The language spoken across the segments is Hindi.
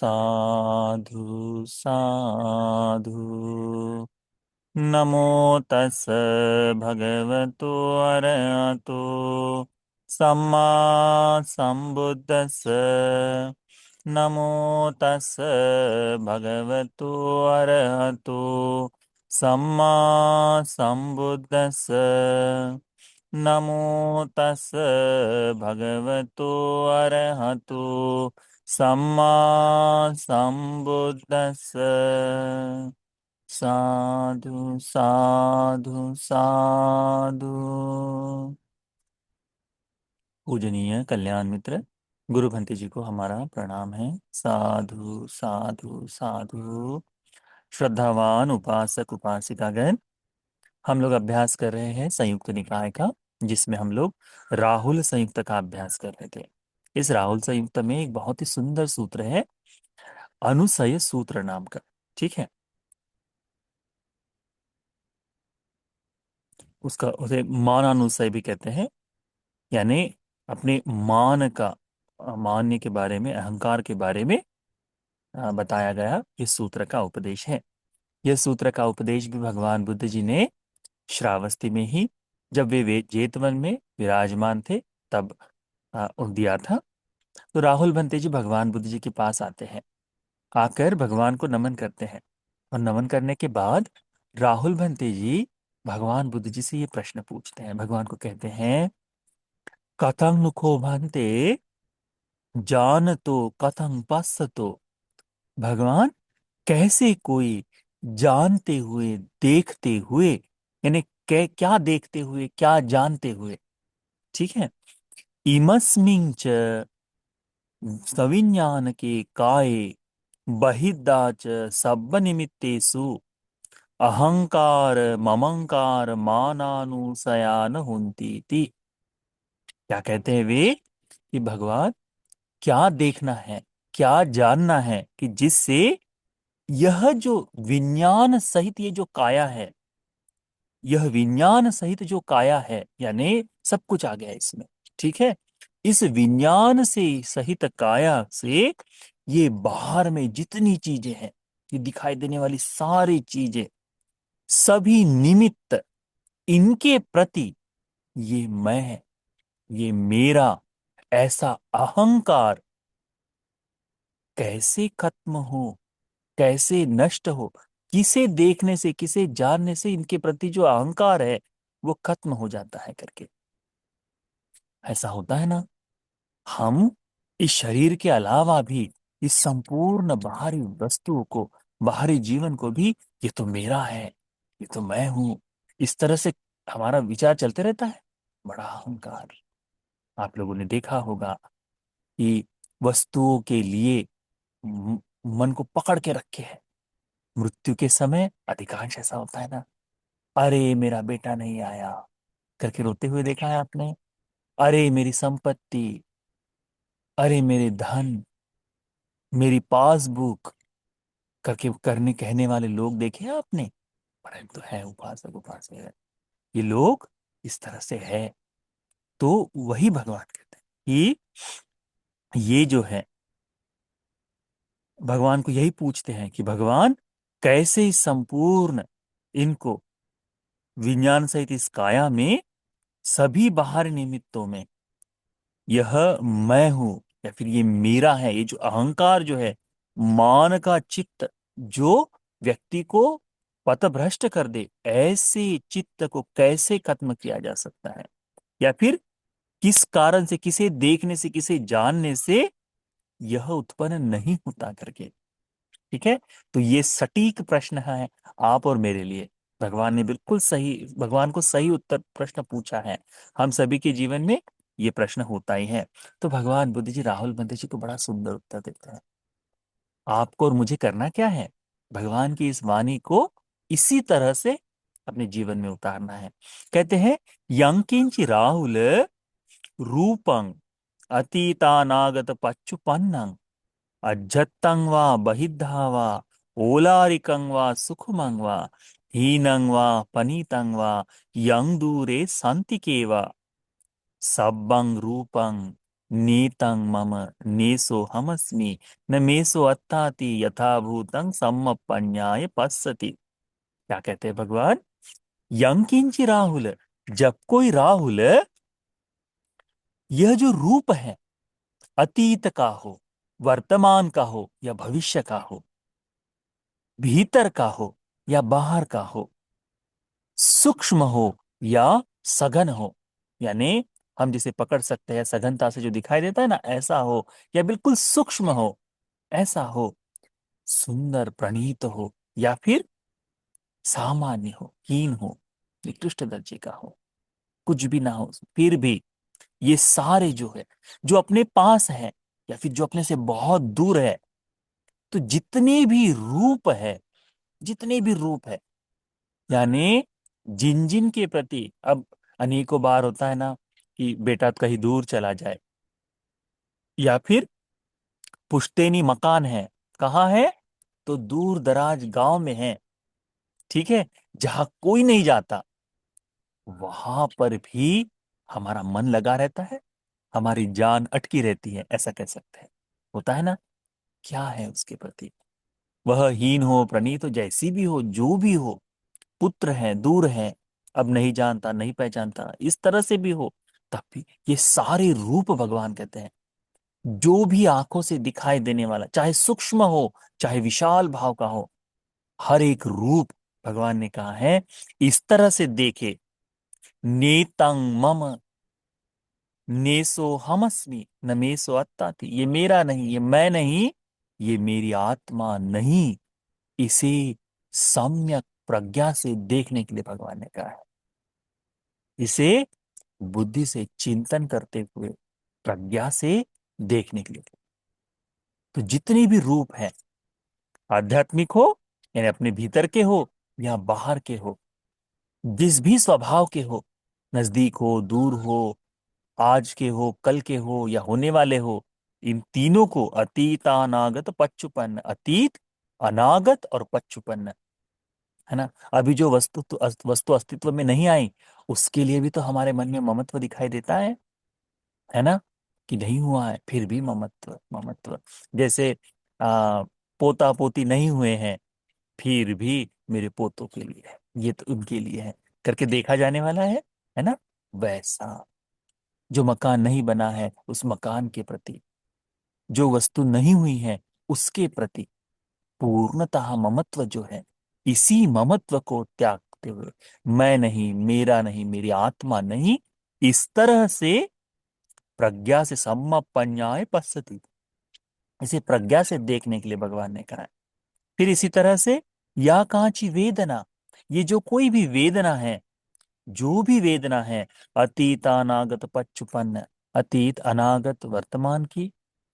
साधु साधु। नमो तस् भगवतो अरहतो सम्मा संबुद्दस्स। नमो तस् भगवतो अरहतो सम्मा संबुद्दस्स। नमो तस् भगवतो अरहतो सम्मा संबुद्दस्स। साधु साधु साधु। पूजनीय कल्याण मित्र गुरु भंते जी को हमारा प्रणाम है। साधु साधु साधु। श्रद्धावान उपासक उपासिकागण, हम लोग अभ्यास कर रहे हैं संयुक्त निकाय का, जिसमें हम लोग राहुल संयुक्त का अभ्यास कर रहे थे। इस राहुल संयुक्त में एक बहुत ही सुंदर सूत्र है, अनुसय सूत्र नाम का। ठीक है, उसका उसे मानानुसय भी कहते हैं, यानी अपने मान का, मान्य के बारे में, अहंकार के बारे में बताया गया इस सूत्र का उपदेश है। यह सूत्र का उपदेश भी भगवान बुद्ध जी ने श्रावस्ती में ही, जब वे जेतवन में विराजमान थे, तब दिया था। तो राहुल भंते जी भगवान बुद्ध जी के पास आते हैं, आकर भगवान को नमन करते हैं। और नमन करने के बाद राहुल भंते जी भगवान बुद्ध जी से ये प्रश्न पूछते हैं। भगवान को कहते हैं, कथं नुको भंते जान तो कथं पश्यतो। भगवान, कैसे कोई जानते हुए देखते हुए, यानी क्या देखते हुए, क्या जानते हुए। ठीक है, इमस्मिं च सविज्ञान के काये बहिर्दाच सब्ब निमित्तेषु अहंकार ममंकार मानानुसयान हुन्ति इति। क्या कहते हैं वे कि भगवान, क्या देखना है, क्या जानना है कि जिससे यह जो विज्ञान सहित ये जो काया है, यह विज्ञान सहित जो काया है, यानी सब कुछ आ गया इसमें। ठीक है, इस विज्ञान से सहित काया से ये बाहर में जितनी चीजें हैं, ये दिखाई देने वाली सारी चीजें, सभी निमित्त, इनके प्रति ये मैं, ये मेरा, ऐसा अहंकार कैसे खत्म हो, कैसे नष्ट हो। किसे देखने से, किसे जानने से इनके प्रति जो अहंकार है वो खत्म हो जाता है करके। ऐसा होता है ना, हम इस शरीर के अलावा भी इस संपूर्ण बाहरी वस्तुओं को, बाहरी जीवन को भी, ये तो मेरा है, ये तो मैं हूं, इस तरह से हमारा विचार चलते रहता है। बड़ा अहंकार। आप लोगों ने देखा होगा कि वस्तुओं के लिए मन को पकड़ के रखे है। मृत्यु के समय अधिकांश ऐसा होता है ना, अरे मेरा बेटा नहीं आया करके रोते हुए देखा है आपने। अरे मेरी संपत्ति, अरे मेरे धन, मेरी पासबुक करके करने कहने वाले लोग देखे हैं आपने। बड़े तो है उपासक, उपासक है ये लोग, इस तरह से है। तो वही भगवान कहते हैं कि ये जो है, भगवान को यही पूछते हैं कि भगवान, कैसे इस संपूर्ण इनको विज्ञान सहित इस काया में, सभी बाहर निमित्तों में यह मैं हूं, या फिर ये मेरा है, ये जो अहंकार जो है, मान का चित्त जो व्यक्ति को पथभ्रष्ट कर दे, ऐसे चित्त को कैसे खत्म किया जा सकता है, या फिर किस कारण से, किसे देखने से, किसे जानने से यह उत्पन्न नहीं होता करके। ठीक है, तो ये सटीक प्रश्न है आप और मेरे लिए। भगवान ने बिल्कुल सही, भगवान को सही उत्तर प्रश्न पूछा है। हम सभी के जीवन में ये प्रश्न होता ही है। तो भगवान बुद्ध जी राहुल बंदे जी को बड़ा सुंदर उत्तर देते हैं। आपको और मुझे करना क्या है, भगवान की इस वाणी को इसी तरह से अपने जीवन में उतारना है। कहते हैं, यंकिंच राहुल रूपं अतीतानागत पच्चुपन्नं अज्जत्तं वा बहिद्धा वा ओलारिकं वा सुखमं वा हीनं वा पनीतं वा यं दूरे सन्ति केव सब्बं रूपं नीतं मम नेसो हमस्मि न मेसो अत्ताति यथा भूतं सम्मपन्याय पश्यति। क्या कहते हैं भगवान? यं किंचि राहुल, जब कोई राहुल यह जो रूप है, अतीत का हो, वर्तमान का हो या भविष्य का हो, भीतर का हो या बाहर का हो, सूक्ष्म हो या सघन हो, यानी हम जिसे पकड़ सकते हैं सघनता से जो दिखाई देता है ना, ऐसा हो, या बिल्कुल सूक्ष्म हो, ऐसा हो, सुंदर प्रणीत हो, या फिर सामान्य हो, हीन हो, निकृष्ट दर्जे का हो, कुछ भी ना हो, फिर भी ये सारे जो है, जो अपने पास है या फिर जो अपने से बहुत दूर है, तो जितने भी रूप है, जितने भी रूप है, यानी जिन जिन के प्रति अब अनेकों बार होता है ना कि बेटा कहीं दूर चला जाए, या फिर पुश्तैनी मकान है, कहाँ है? तो दूर दराज गांव में है, ठीक है, जहां कोई नहीं जाता, वहां पर भी हमारा मन लगा रहता है, हमारी जान अटकी रहती है, ऐसा कह सकते हैं। होता है ना? क्या है उसके प्रति, वह हीन हो प्रणीत हो, जैसी भी हो, जो भी हो, पुत्र है, दूर है, अब नहीं जानता, नहीं पहचानता, इस तरह से भी हो, तब भी ये सारे रूप भगवान कहते हैं, जो भी आंखों से दिखाई देने वाला, चाहे सूक्ष्म हो चाहे विशाल भाव का हो, हर एक रूप भगवान ने कहा है इस तरह से देखे। नेतंग मम नेसो हमस्मि न मेसो अत्ताति, ये मेरा नहीं, ये मैं नहीं, ये मेरी आत्मा नहीं, इसे सम्यक प्रज्ञा से देखने के लिए भगवान ने कहा है। इसे बुद्धि से चिंतन करते हुए प्रज्ञा से देखने के लिए। तो जितने भी रूप है, आध्यात्मिक हो यानी अपने भीतर के हो या बाहर के हो, जिस भी स्वभाव के हो, नजदीक हो दूर हो, आज के हो कल के हो या होने वाले हो, इन तीनों को अतीत अनागत पच्चुपन्न, अतीत अनागत और पच्चुपन्न, है ना? अभी जो वस्तु अस्तित्व में नहीं आई, उसके लिए भी तो हमारे मन में ममत्व दिखाई देता है ना? कि नहीं हुआ है फिर भी ममत्व ममत्व। जैसे आ, पोता पोती नहीं हुए हैं, फिर भी मेरे पोतों के लिए है, ये तो उनके लिए है, करके देखा जाने वाला है ना? वैसा जो मकान नहीं बना है, उस मकान के प्रति, जो वस्तु नहीं हुई है, उसके प्रति पूर्णतः ममत्व जो है, इसी ममत्व को त्यागते हुए, मैं नहीं, मेरा नहीं, मेरी आत्मा नहीं, इस तरह से प्रज्ञा से सम्मपन्याय पश्यति, इसे प्रज्ञा से देखने के लिए भगवान ने कहा है। फिर इसी तरह से या कांची वेदना, ये जो कोई भी वेदना है, जो भी वेदना है, अतीत अनागत पच्चुपन्न, अतीत अनागत वर्तमान की,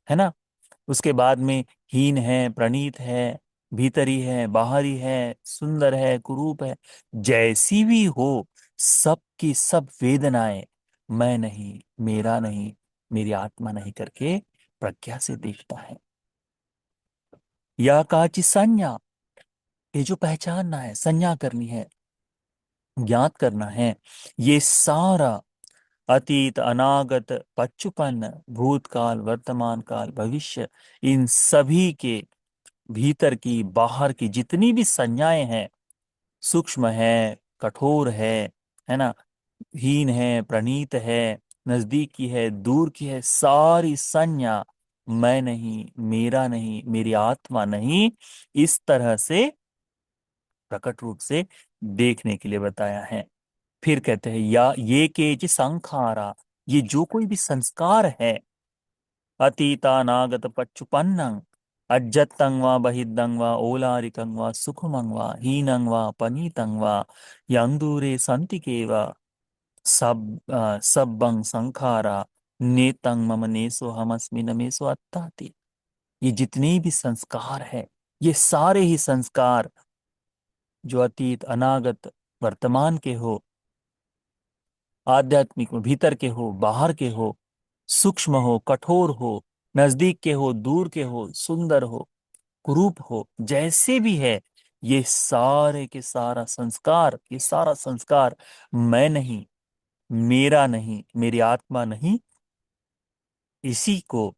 है ना? उसके बाद में हीन है प्रणीत है, भीतरी है बाहरी है, सुंदर है कुरूप है, जैसी भी हो, सब की सब वेदनाएं मैं नहीं, मेरा नहीं, मेरी आत्मा नहीं करके प्रज्ञा से देखता है। या काची संज्ञा, ये जो पहचानना है, संज्ञा करनी है, ज्ञात करना है, ये सारा अतीत अनागत पच्चुपन्न, भूतकाल वर्तमान काल भविष्य, इन सभी के भीतर की बाहर की जितनी भी संज्ञाएं हैं, सूक्ष्म है, कठोर है ना, हीन है प्रणीत है, नजदीक की है दूर की है, सारी संज्ञा मैं नहीं, मेरा नहीं, मेरी आत्मा नहीं, इस तरह से प्रकट रूप से देखने के लिए बताया है। फिर कहते हैं या ये केच संखारा, ये जो कोई भी संस्कार है, अतीतानागत पच्चुपन्नं, अज्जत्तं वा बहिद्दं वा ओलारिकं वा सुखमं वा हीनं वा पनीतं वा यंदूरे सन्ति केव सब्बं संखारा नेतं मम नेसो हमस्मि न मेसो अत्ताति। ये जितने भी संस्कार है, ये सारे ही संस्कार, जो अतीत अनागत वर्तमान के हो, आध्यात्मिक हो, भीतर के हो बाहर के हो, सूक्ष्म हो कठोर हो, नजदीक के हो दूर के हो, सुंदर हो कुरूप हो, जैसे भी है, ये सारे के सारा संस्कार, ये सारा संस्कार मैं नहीं, मेरा नहीं, मेरी आत्मा नहीं, इसी को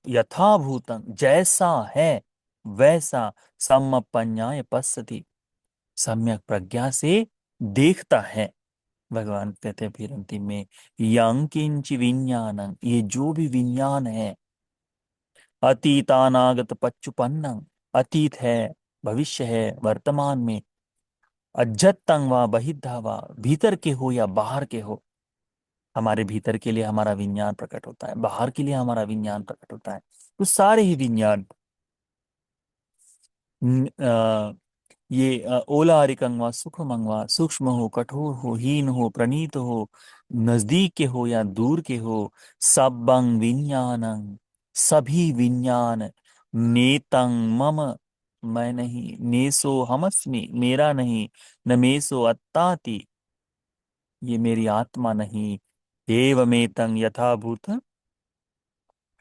यथाभूतं, जैसा है वैसा सम्यक् पश्यति, सम्यक प्रज्ञा से देखता है। भगवान कहते हैं फिर अंतिम में, यं किंच विज्ञानं, ये जो भी विज्ञान है, अतीतानागत पच्चुपन्नं, अतीत है, भविष्य है, वर्तमान में, अज्जत्तं वा बहिद्धा वा, भीतर के हो या बाहर के हो, हमारे भीतर के लिए हमारा विज्ञान प्रकट होता है, बाहर के लिए हमारा विज्ञान प्रकट होता है। तो सारे ही विज्ञान, न- अ, ये ओलारिकं वा सुखमं वा, सूक्ष्म हो, कठोर हो, हीन हो, प्रणीत हो, नजदीक के हो या दूर के हो, सबं विज्ञानं, सभी विज्ञान, नेतं मम, मैं नहीं, नेसो हमस्मि, मेरा नहीं, न मेसो अत्ताति, ये मेरी आत्मा नहीं, एवमेतं यथाभूत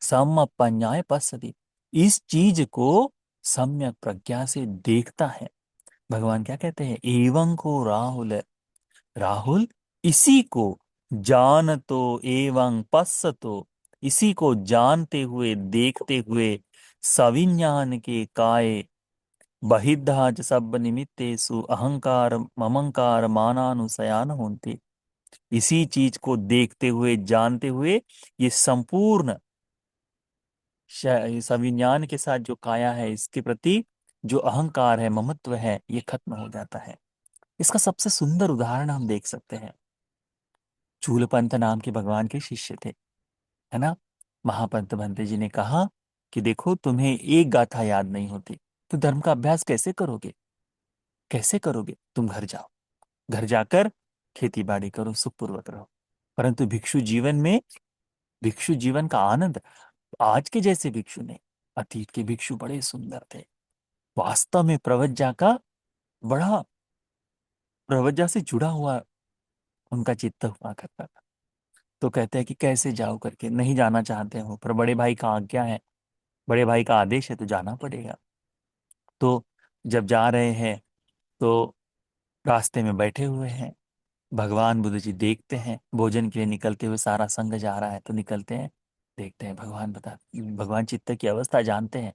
सम्यक् पश्यति, इस चीज को सम्यक प्रज्ञा से देखता है। भगवान क्या कहते हैं, एवं को राहुल, राहुल इसी को जान तो, एवं पश्यतो, इसी को जानते हुए देखते हुए, सविज्ञान के काय, बहिद्धा च सब निमित्तेषु अहंकार ममंकार मानानुसयान होन्ति, इसी चीज को देखते हुए जानते हुए ये संपूर्ण सविज्ञान के साथ जो काया है, इसके प्रति जो अहंकार है, ममत्व है, ये खत्म हो जाता है। इसका सबसे सुंदर उदाहरण हम देख सकते हैं, चूलपंथ नाम के भगवान के शिष्य थे, है ना। महापंत भंते जी ने कहा कि देखो, तुम्हें एक गाथा याद नहीं होती, तो धर्म का अभ्यास कैसे करोगे, कैसे करोगे, तुम घर जाओ, घर जाकर खेती बाड़ी करो, सुखपूर्वक रहो। परंतु भिक्षु जीवन में, भिक्षु जीवन का आनंद आज के जैसे भिक्षु नहीं, अतीत के भिक्षु बड़े सुंदर थे, वास्तव में प्रवज्जा का बड़ा, प्रवज्जा से जुड़ा हुआ उनका चित्त हुआ करता था। तो कहते हैं कि कैसे जाओ करके, नहीं जाना चाहते हो, पर बड़े भाई का आज्ञा है, बड़े भाई का आदेश है, तो जाना पड़ेगा। तो जब जा रहे हैं, तो रास्ते में बैठे हुए हैं, भगवान बुद्ध जी देखते हैं, भोजन के लिए निकलते हुए सारा संग जा रहा है, तो निकलते हैं, देखते हैं, भगवान चित्त की अवस्था जानते हैं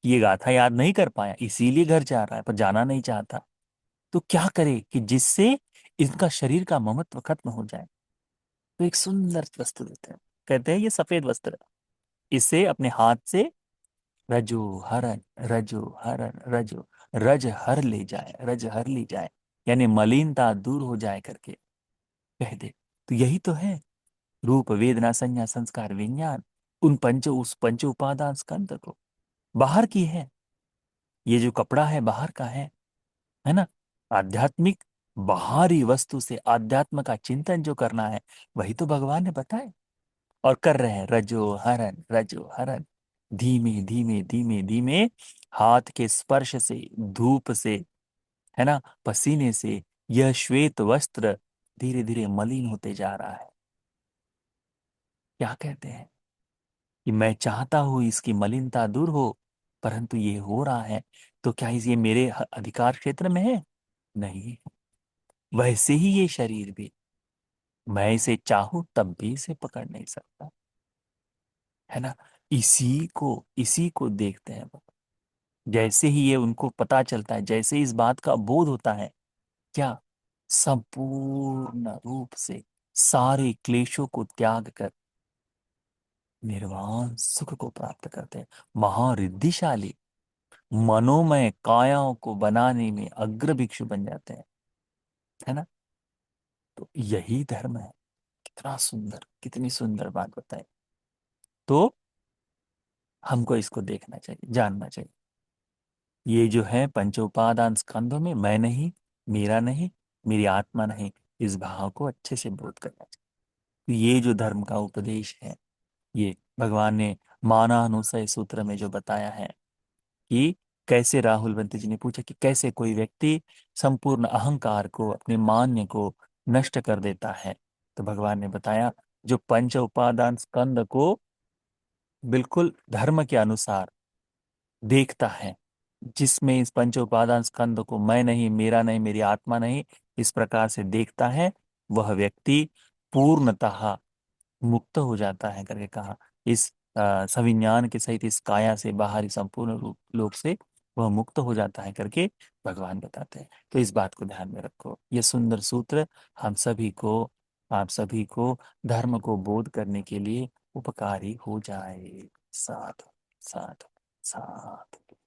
कि ये गाथा याद नहीं कर पाया, इसीलिए घर जा रहा है, पर जाना नहीं चाहता। तो क्या करे कि जिससे इनका शरीर का ममत्व खत्म हो जाए। तो एक सुंदर वस्त्र देते हैं, कहते हैं ये सफेद वस्त्र, इसे अपने हाथ से रजो हरन, रजो हरन, रजो, रज हर ले जाए, रज हर ली जाए, यानी मलिनता दूर हो जाए करके कह दे। तो यही तो है रूप वेदना संज्ञा संस्कार विज्ञान, उस पंच उपादान स्कंद को बाहर की है, ये जो कपड़ा है बाहर का है ना। आध्यात्मिक बाहरी वस्तु से आध्यात्म का चिंतन जो करना है, वही तो भगवान ने बताया और कर रहे हैं, रजो हरन, रजो हरन, धीमे धीमे धीमे धीमे, हाथ के स्पर्श से, धूप से, है ना, पसीने से, यह श्वेत वस्त्र धीरे धीरे मलिन होते जा रहा है। क्या कहते हैं कि मैं चाहता हूं इसकी मलिनता दूर हो, परंतु ये हो रहा है, तो क्या ये मेरे अधिकार क्षेत्र में है? नहीं। वैसे ही ये शरीर भी, मैं इसे चाहूं तब भी इसे पकड़ नहीं सकता, है ना। इसी को देखते हैं वो। जैसे ही ये उनको पता चलता है, जैसे इस बात का बोध होता है, क्या, संपूर्ण रूप से सारे क्लेशों को त्याग कर निर्वाण सुख को प्राप्त करते हैं। महारिद्धिशाली मनोमय कायाओं को बनाने में अग्र भिक्षु बन जाते हैं, है ना। तो यही धर्म है। कितना सुंदर, कितनी सुंदर बात बताई। तो हमको इसको देखना चाहिए, जानना चाहिए। ये जो है पंचोपादान स्कंधों में, मैं नहीं, मेरा नहीं, मेरी आत्मा नहीं, इस भाव को अच्छे से बोध करना चाहिए। तो ये जो धर्म का उपदेश है, ये भगवान ने मानानुसय सूत्र में जो बताया है कि कैसे, राहुल बंती जी ने पूछा कि कैसे कोई व्यक्ति संपूर्ण अहंकार को, अपने मान्य को नष्ट कर देता है। तो भगवान ने बताया, जो पंच उपादान स्कंद को बिल्कुल धर्म के अनुसार देखता है, जिसमें इस पंच उपादान स्कंद को मैं नहीं, मेरा नहीं, मेरी आत्मा नहीं, इस प्रकार से देखता है, वह व्यक्ति पूर्णतः मुक्त हो जाता है करके कहा। इस सविज्ञान के सहित इस काया से बाहरी संपूर्ण रूप लोक से वह मुक्त हो जाता है करके भगवान बताते हैं। तो इस बात को ध्यान में रखो, ये सुंदर सूत्र हम सभी को, आप सभी को धर्म को बोध करने के लिए उपकारी हो जाए। साधु साधु साधु।